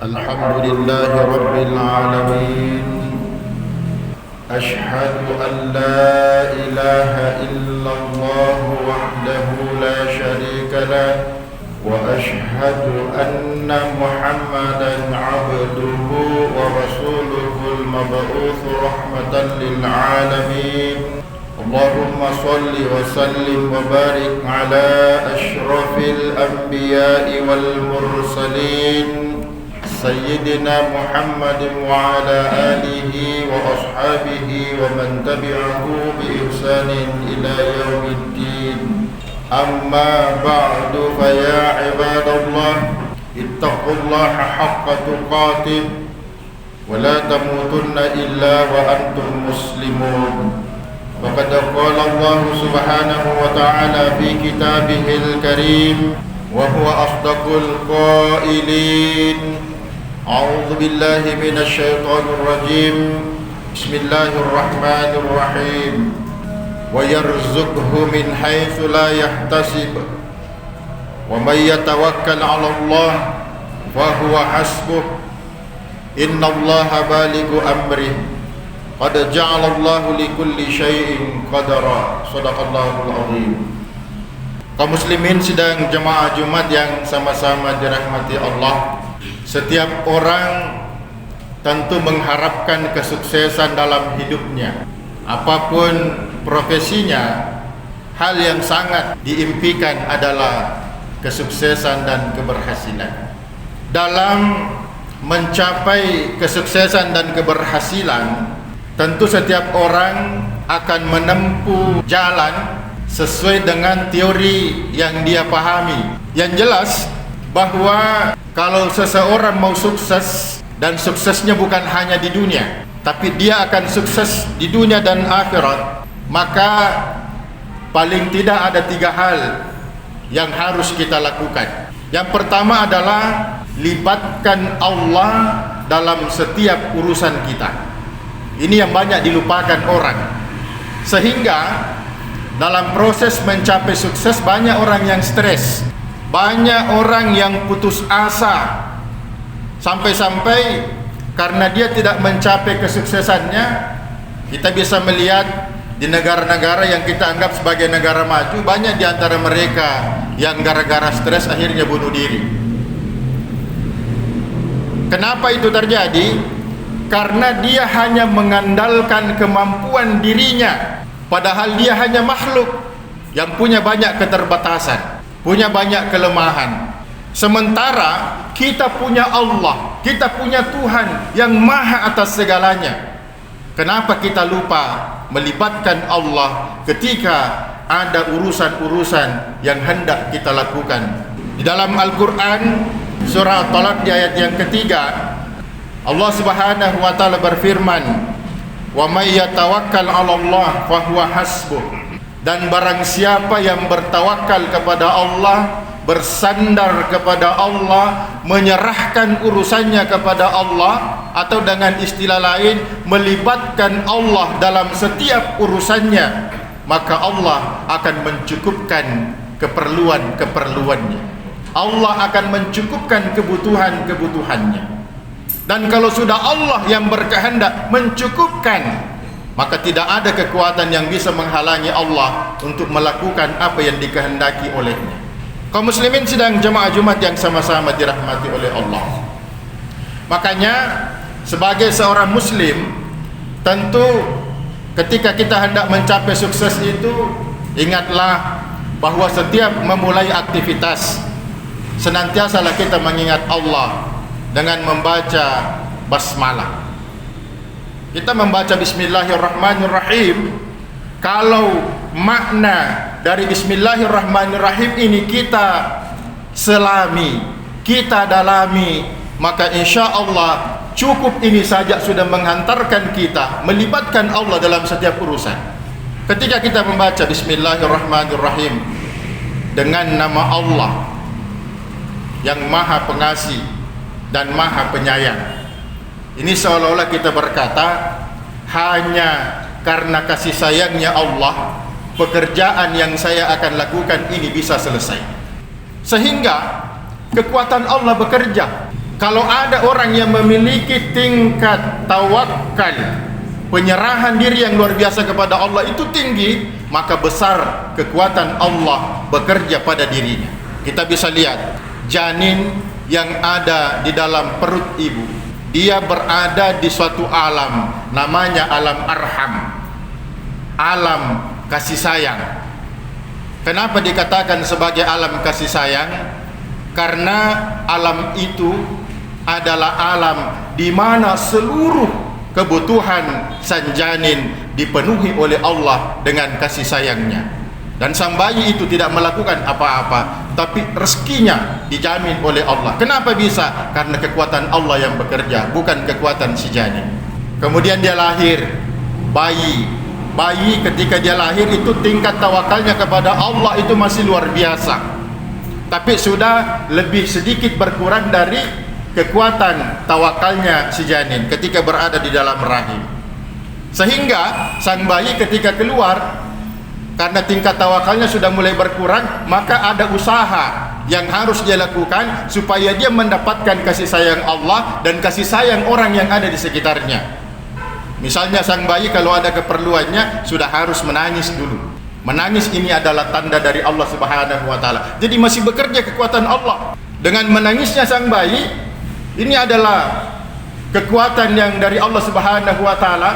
الحمد لله رب العالمين أشهد أن لا إله إلا الله وحده لا شريك له وأشهد أن محمدا عبده ورسوله المبعوث رحمة للعالمين اللهم صل وسلم وبارك على أشرف الأنبياء والمرسلين سيدنا محمد وعلى آله وأصحابه ومن تبعه بإحسان إلى يوم الدين أما بعد فيا عباد الله اتقوا الله حق تقاته ولا تموتن إلا وأنتم مسلمون وقد قال الله سبحانه وتعالى في كتابه الكريم وهو أصدق القائلين أعوذ بالله من الشيطان الرجيم بسم الله الرحمن الرحيم ويرزقه من حيث لا يحتسب ومن يتوكل على الله فهو حسبه إن الله بالغ أمره قد جعل الله لكل شيء قدرا صدق الله العظيم. Kaum muslimin sidang jemaah Jumat yang sama-sama dirahmati Allah, setiap orang tentu mengharapkan kesuksesan dalam hidupnya. Apapun profesinya, hal yang sangat diimpikan adalah kesuksesan dan keberhasilan. Dalam mencapai kesuksesan dan keberhasilan, tentu setiap orang akan menempuh jalan sesuai dengan teori yang dia pahami. Yang jelas bahwa kalau seseorang mau sukses, dan suksesnya bukan hanya di dunia, tapi dia akan sukses di dunia dan akhirat, maka paling tidak ada 3 hal yang harus kita lakukan. Yang pertama adalah libatkan Allah dalam setiap urusan kita. Ini yang banyak dilupakan orang, sehingga dalam proses mencapai sukses banyak orang yang stres, banyak orang yang putus asa, sampai-sampai karena dia tidak mencapai kesuksesannya. Kita bisa melihat di negara-negara yang kita anggap sebagai negara maju, banyak di antara mereka yang gara-gara stres akhirnya bunuh diri. Kenapa itu terjadi? Karena dia hanya mengandalkan kemampuan dirinya, padahal dia hanya makhluk yang punya banyak keterbatasan, punya banyak kelemahan. Sementara kita punya Allah, kita punya Tuhan yang maha atas segalanya. Kenapa kita lupa melibatkan Allah ketika ada urusan-urusan yang hendak kita lakukan? Di dalam Al-Quran surah At-Talaq di ayat yang ketiga, Allah Subhanahu wa taala berfirman, "Wa may yatawakkal 'ala Allah fa huwa hasbuh." Dan barang siapa yang bertawakal kepada Allah, bersandar kepada Allah, menyerahkan urusannya kepada Allah, atau dengan istilah lain melibatkan Allah dalam setiap urusannya, maka Allah akan mencukupkan keperluan-keperluannya. Allah akan mencukupkan kebutuhan-kebutuhannya. Dan kalau sudah Allah yang berkehendak mencukupkan, maka tidak ada kekuatan yang bisa menghalangi Allah untuk melakukan apa yang dikehendaki olehnya. Kaum muslimin sidang jemaah Jumat yang sama-sama dirahmati oleh Allah, makanya sebagai seorang muslim, tentu ketika kita hendak mencapai sukses itu, ingatlah bahwa setiap memulai aktivitas, senantiasalah kita mengingat Allah dengan membaca basmalah. Kita membaca bismillahirrahmanirrahim. Kalau makna dari bismillahirrahmanirrahim ini kita selami, kita dalami, maka insya Allah cukup ini saja sudah menghantarkan kita melibatkan Allah dalam setiap urusan. Ketika kita membaca bismillahirrahmanirrahim dengan nama Allah yang maha pengasih dan maha penyayang, ini seolah-olah kita berkata, hanya karena kasih sayangnya Allah, pekerjaan yang saya akan lakukan ini bisa selesai. Sehingga kekuatan Allah bekerja. Kalau ada orang yang memiliki tingkat tawakal, penyerahan diri yang luar biasa kepada Allah itu tinggi, maka besar kekuatan Allah bekerja pada dirinya. Kita bisa lihat janin yang ada di dalam perut ibu, dia berada di suatu alam, namanya alam arham, alam kasih sayang. Kenapa dikatakan sebagai alam kasih sayang? Karena alam itu adalah alam di mana seluruh kebutuhan sang janin dipenuhi oleh Allah dengan kasih sayangnya. Dan sang bayi itu tidak melakukan apa-apa, tapi rezekinya dijamin oleh Allah. Kenapa bisa? Karena kekuatan Allah yang bekerja, bukan kekuatan si janin. Kemudian dia lahir, bayi ketika dia lahir itu tingkat tawakalnya kepada Allah itu masih luar biasa, tapi sudah lebih sedikit berkurang dari kekuatan tawakalnya si janin ketika berada di dalam rahim. Sehingga sang bayi ketika keluar, karena tingkat tawakalnya sudah mulai berkurang, maka ada usaha yang harus dia lakukan supaya dia mendapatkan kasih sayang Allah dan kasih sayang orang yang ada di sekitarnya. Misalnya sang bayi kalau ada keperluannya sudah harus menangis dulu. Menangis ini adalah tanda dari Allah Subhanahu wa taala. Jadi masih bekerja kekuatan Allah. Dengan menangisnya sang bayi, ini adalah kekuatan yang dari Allah Subhanahu wa taala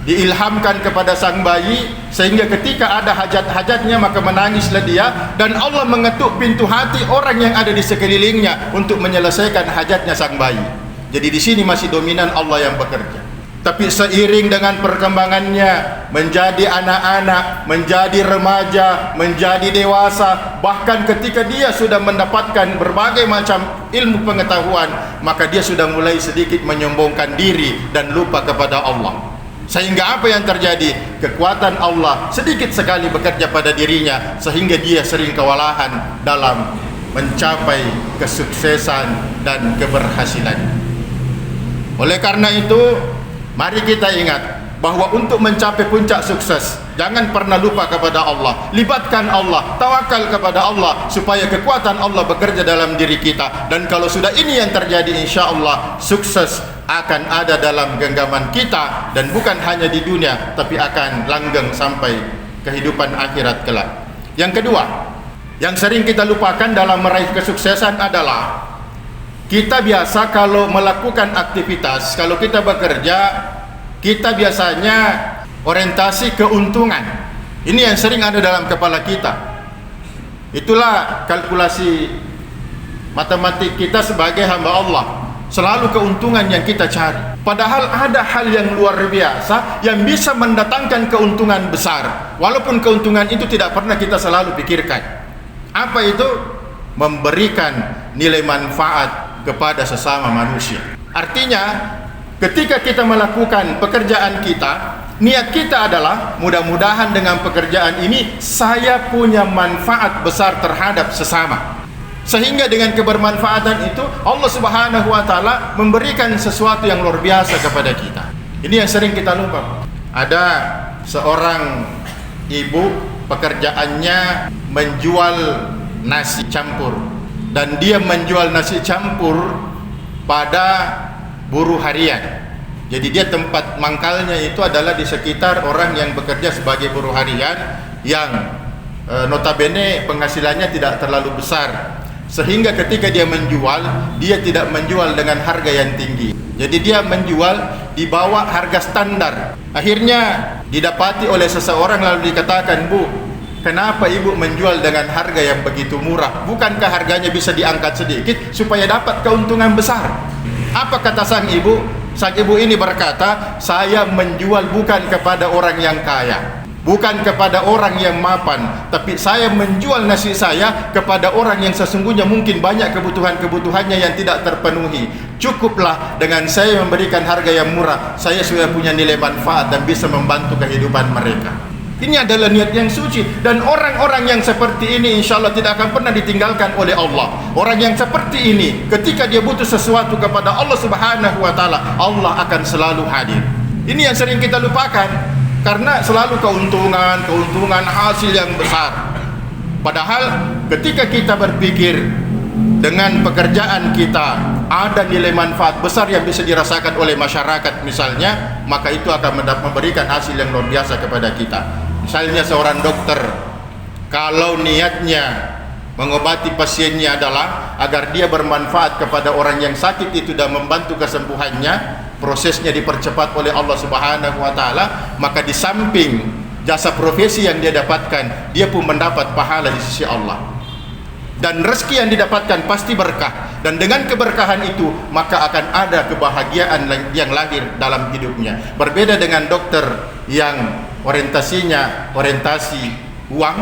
diilhamkan kepada sang bayi, sehingga ketika ada hajat-hajatnya maka menangislah dia, dan Allah mengetuk pintu hati orang yang ada di sekelilingnya untuk menyelesaikan hajatnya sang bayi. Jadi di sini masih dominan Allah yang bekerja. Tapi seiring dengan perkembangannya menjadi anak-anak, menjadi remaja, menjadi dewasa, bahkan ketika dia sudah mendapatkan berbagai macam ilmu pengetahuan, maka dia sudah mulai sedikit menyombongkan diri dan lupa kepada Allah. Sehingga apa yang terjadi? Kekuatan Allah sedikit sekali bekerja pada dirinya, sehingga dia sering kewalahan dalam mencapai kesuksesan dan keberhasilan. Oleh karena itu, mari kita ingat bahwa untuk mencapai puncak sukses, jangan pernah lupa kepada Allah. Libatkan Allah, tawakal kepada Allah, supaya kekuatan Allah bekerja dalam diri kita. Dan kalau sudah ini yang terjadi, insya Allah sukses akan ada dalam genggaman kita, dan bukan hanya di dunia, tapi akan langgeng sampai kehidupan akhirat kelak. Yang kedua, yang sering kita lupakan dalam meraih kesuksesan adalah kita biasa kalau melakukan aktivitas, kalau kita bekerja, kita biasanya orientasi keuntungan. Ini yang sering ada dalam kepala kita. Itulah kalkulasi matematik kita sebagai hamba Allah. Selalu keuntungan yang kita cari. Padahal ada hal yang luar biasa yang bisa mendatangkan keuntungan besar, walaupun keuntungan itu tidak pernah kita selalu pikirkan. Apa itu? Memberikan nilai manfaat kepada sesama manusia. Artinya, ketika kita melakukan pekerjaan kita, niat kita adalah mudah-mudahan dengan pekerjaan ini saya punya manfaat besar terhadap sesama. Sehingga dengan kebermanfaatan itu Allah Subhanahu wa taala memberikan sesuatu yang luar biasa kepada kita. Ini yang sering kita lupa. Ada seorang ibu, pekerjaannya menjual nasi campur, dan dia menjual nasi campur pada buruh harian. Jadi dia tempat mangkalnya itu adalah di sekitar orang yang bekerja sebagai buruh harian, yang notabene penghasilannya tidak terlalu besar. Sehingga ketika dia menjual, dia tidak menjual dengan harga yang tinggi. Jadi dia menjual di bawah harga standar. Akhirnya didapati oleh seseorang, lalu dikatakan, "Bu, kenapa ibu menjual dengan harga yang begitu murah? Bukankah harganya bisa diangkat sedikit supaya dapat keuntungan besar?" Apa kata sang ibu? Sang ibu ini berkata, "Saya menjual bukan kepada orang yang kaya, bukan kepada orang yang mapan, tapi saya menjual nasi saya kepada orang yang sesungguhnya mungkin banyak kebutuhan-kebutuhannya yang tidak terpenuhi. Cukuplah dengan saya memberikan harga yang murah, saya sudah punya nilai manfaat dan bisa membantu kehidupan mereka." Ini adalah niat yang suci, dan orang-orang yang seperti ini insya Allah tidak akan pernah ditinggalkan oleh Allah. Orang yang seperti ini ketika dia butuh sesuatu kepada Allah Subhanahu wa taala, Allah akan selalu hadir. Ini yang sering kita lupakan, karena selalu keuntungan hasil yang besar. Padahal ketika kita berpikir dengan pekerjaan kita ada nilai manfaat besar yang bisa dirasakan oleh masyarakat misalnya, maka itu akan memberikan hasil yang luar biasa kepada kita. Misalnya seorang dokter, kalau niatnya mengobati pasiennya adalah agar dia bermanfaat kepada orang yang sakit itu dan membantu kesembuhannya, prosesnya dipercepat oleh Allah Subhanahu wa taala, maka di samping jasa profesi yang dia dapatkan, dia pun mendapat pahala di sisi Allah. Dan rezeki yang didapatkan pasti berkah, dan dengan keberkahan itu maka akan ada kebahagiaan yang lahir dalam hidupnya. Berbeda dengan dokter yang orientasinya orientasi uang,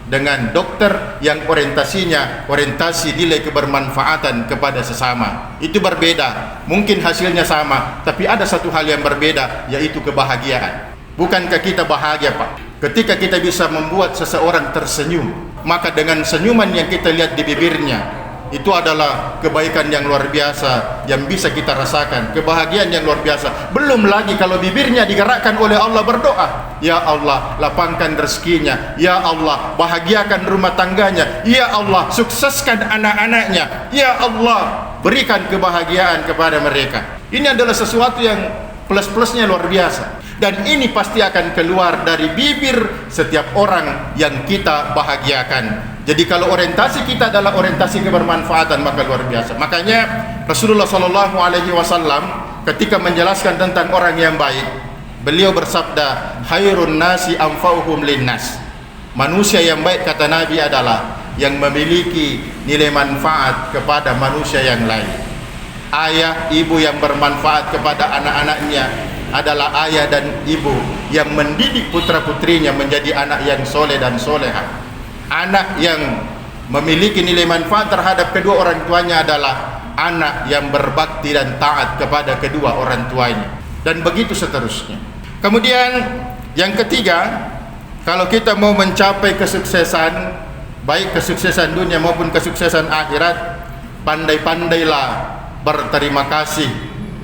dengan dokter yang orientasinya orientasi nilai kebermanfaatan kepada sesama. Itu berbeda. Mungkin hasilnya sama, tapi ada satu hal yang berbeda, yaitu kebahagiaan. Bukankah kita bahagia, Pak, ketika kita bisa membuat seseorang tersenyum? Maka dengan senyuman yang kita lihat di bibirnya, itu adalah kebaikan yang luar biasa yang bisa kita rasakan, kebahagiaan yang luar biasa. Belum lagi kalau bibirnya digerakkan oleh Allah berdoa, ya Allah lapangkan rezekinya, ya Allah bahagiakan rumah tangganya, ya Allah sukseskan anak-anaknya, ya Allah berikan kebahagiaan kepada mereka. Ini adalah sesuatu yang plus-plusnya luar biasa, dan ini pasti akan keluar dari bibir setiap orang yang kita bahagiakan. Jadi kalau orientasi kita adalah orientasi kebermanfaatan, maka luar biasa. Makanya Rasulullah SAW ketika menjelaskan tentang orang yang baik, beliau bersabda, khairun nasi anfa'uhum linnas. Manusia yang baik, kata Nabi, adalah yang memiliki nilai manfaat kepada manusia yang lain. Ayah, ibu yang bermanfaat kepada anak-anaknya adalah ayah dan ibu yang mendidik putra-putrinya menjadi anak yang soleh dan soleha. Anak yang memiliki nilai manfaat terhadap kedua orang tuanya adalah anak yang berbakti dan taat kepada kedua orang tuanya, dan begitu seterusnya. Kemudian yang ketiga, kalau kita mau mencapai kesuksesan, baik kesuksesan dunia maupun kesuksesan akhirat, pandai-pandailah berterima kasih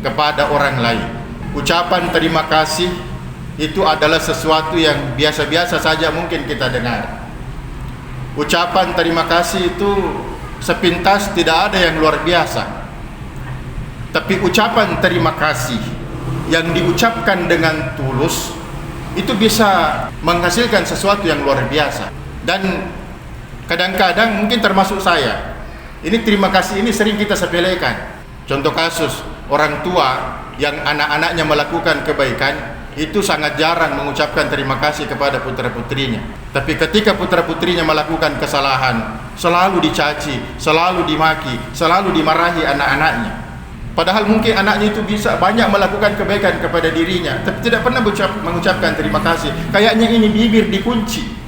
kepada orang lain. Ucapan terima kasih itu adalah sesuatu yang biasa-biasa saja mungkin kita dengar. Ucapan terima kasih itu sepintas tidak ada yang luar biasa. Tapi ucapan terima kasih yang diucapkan dengan tulus itu bisa menghasilkan sesuatu yang luar biasa. Dan kadang-kadang mungkin termasuk saya, ini terima kasih ini sering kita sepelekan. Contoh kasus, orang tua yang anak-anaknya melakukan kebaikan itu sangat jarang mengucapkan terima kasih kepada putra-putrinya. Tapi ketika putra-putrinya melakukan kesalahan, selalu dicaci, selalu dimaki, selalu dimarahi anak-anaknya. Padahal mungkin anaknya itu bisa banyak melakukan kebaikan kepada dirinya, tapi tidak pernah mengucapkan terima kasih. Kayaknya ini bibir dikunci.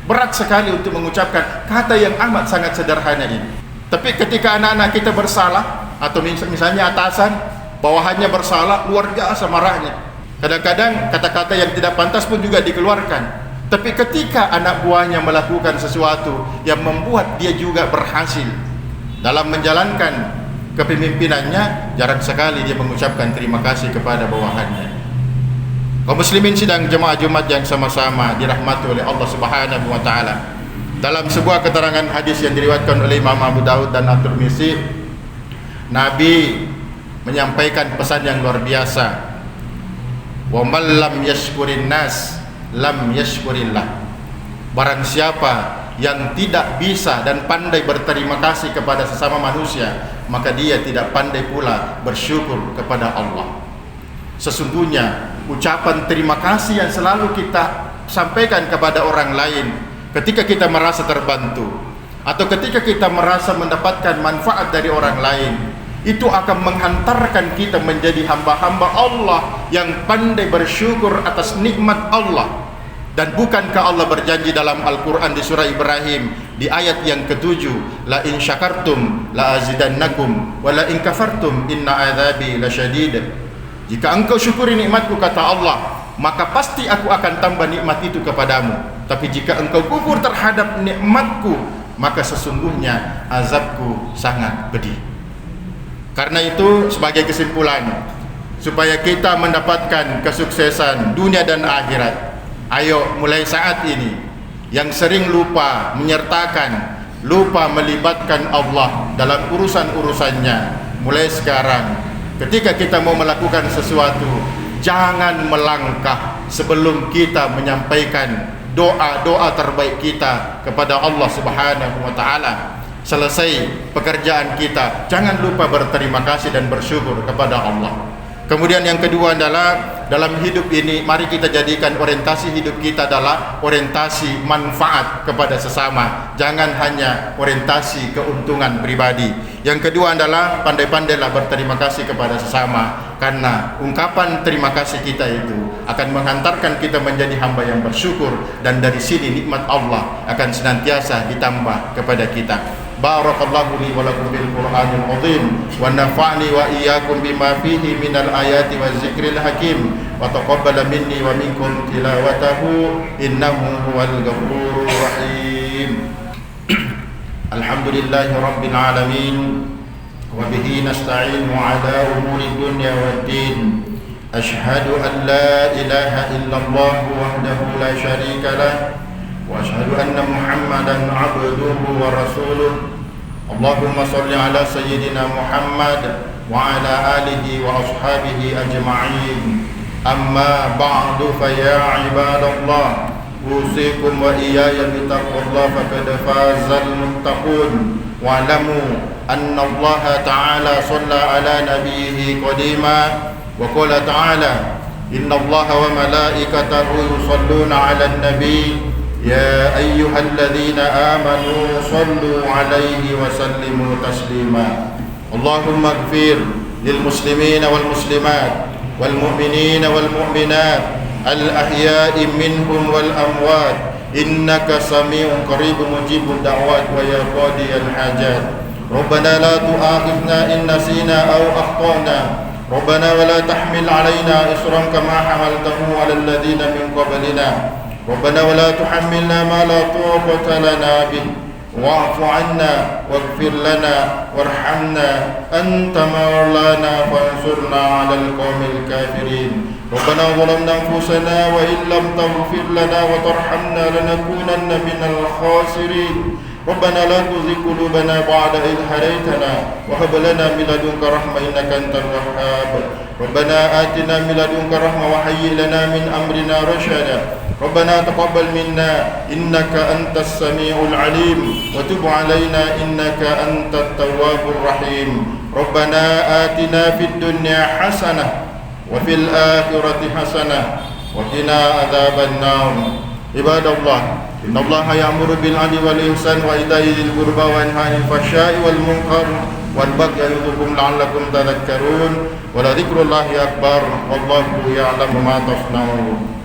Berat sekali untuk mengucapkan kata yang amat sangat sederhana ini. Tapi ketika anak-anak kita bersalah, atau misalnya atasan, bawahannya bersalah, luar biasa marahnya. Kadang-kadang kata-kata yang tidak pantas pun juga dikeluarkan. Tapi ketika anak buahnya melakukan sesuatu yang membuat dia juga berhasil dalam menjalankan kepemimpinannya, jarang sekali dia mengucapkan terima kasih kepada bawahannya. Kaum muslimin sidang jemaah Jumat yang sama-sama dirahmati oleh Allah Subhanahu wa taala. Dalam sebuah keterangan hadis yang diriwayatkan oleh Imam Abu Daud dan At-Tirmizi, Nabi menyampaikan pesan yang luar biasa. Wa man lam yashkurin nas lam yashkurillah. Barang siapa yang tidak bisa dan pandai berterima kasih kepada sesama manusia, maka dia tidak pandai pula bersyukur kepada Allah. Sesungguhnya ucapan terima kasih yang selalu kita sampaikan kepada orang lain ketika kita merasa terbantu atau ketika kita merasa mendapatkan manfaat dari orang lain, itu akan menghantarkan kita menjadi hamba-hamba Allah yang pandai bersyukur atas nikmat Allah. Dan bukankah Allah berjanji dalam Al-Quran di surah Ibrahim di ayat yang ke-7, la in syakartum la azidannakum wa la in kafartum inna adzabi lasyadid. Jika engkau syukuri nikmatku, kata Allah, maka pasti aku akan tambah nikmat itu kepadamu. Tapi jika engkau kufur terhadap nikmatku, maka sesungguhnya azabku sangat pedih. Karena itu, sebagai kesimpulan, supaya kita mendapatkan kesuksesan dunia dan akhirat, ayo mulai saat ini yang sering lupa menyertakan, lupa melibatkan Allah dalam urusan-urusannya. Mulai sekarang ketika kita mau melakukan sesuatu, jangan melangkah sebelum kita menyampaikan doa-doa terbaik kita kepada Allah Subhanahu wa taala. Selesai pekerjaan kita, jangan lupa berterima kasih dan bersyukur kepada Allah. Kemudian yang kedua adalah dalam hidup ini, mari kita jadikan orientasi hidup kita adalah orientasi manfaat kepada sesama, jangan hanya orientasi keuntungan pribadi. Yang kedua adalah pandai-pandailah berterima kasih kepada sesama, karena ungkapan terima kasih kita itu akan menghantarkan kita menjadi hamba yang bersyukur, dan dari sini nikmat Allah akan senantiasa ditambah kepada kita. Barakallahu li wa lakum bil Qur'anil azim wa nafa'ni wa iyyakum bima fihi minal ayati waz zikril hakim wa taqabbala minni wa minkum tilawatahu innahu huwal ghafurur rahim. Alhamdulillahi rabbil alamin wa bihi nasta'inu ala umuri dunya waddin. Ashhadu an la ilaha illallah wahdahu la syarika lah wa ashhadu anna Muhammadan abduhu wa rasuluh. Allahumma salli ala sayyidina Muhammad wa ala alihi wa ashabihi ajma'in. Amma ba'du, fa ya ibadallah, usikum wa iyaya bitaqwallah faqad fazal muttaqun. Wa'lamu anna Allah ta'ala shalla ala nabiyhi qadima wa qala ta'ala inna Allah wa malaikatahu yusalluna ala an-nabi يا أيها الذين آمنوا صلوا عليه وسلموا تسليما. اللهم اغفر للمسلمين والمسلمات والمؤمنين والمؤمنات الأحياء منهم والأموات إنك سميع قريب مجيب الدعوات ويا قاضي الحاجات. ربنا لا تؤاخذنا إن نسينا أو أخطأنا ربنا ولا تحمل علينا إصرا كما حملته على الذين من قبلنا ربنا ولا تحملنا ما لا طاقة لنا به واعف عنا واغفر لنا وارحمنا أنت مولانا فانصرنا على القوم الكافرين. ربنا ظلمنا أنفسنا وإن لم تغفر لنا وترحمنا لنكونن من الخاسرين. ربنا لا تزغ قلوبنا بعد إذ هديتنا وهب لنا من لدنك رحمة إنك أنت الوهاب. ربنا آتنا من لدنك رحمة وهيئ لنا من أمرنا رشدا. ربنا تقبل منا إنك أنت السميع العليم وتب علينا إنك أنت التواب الرحيم. ربنا آتنا في الدنيا حسنة وفي الآخرة حسنة وقنا عذاب النار. عباد الله، إن الله يأمر بالعدل والإحسان وإيتاء ذي القربى وينهى عن الفحشاء والمنكر والبغي يعظكم لعلكم تذكرون ولذكر الله أكبر والله يعلم ما تصنعون.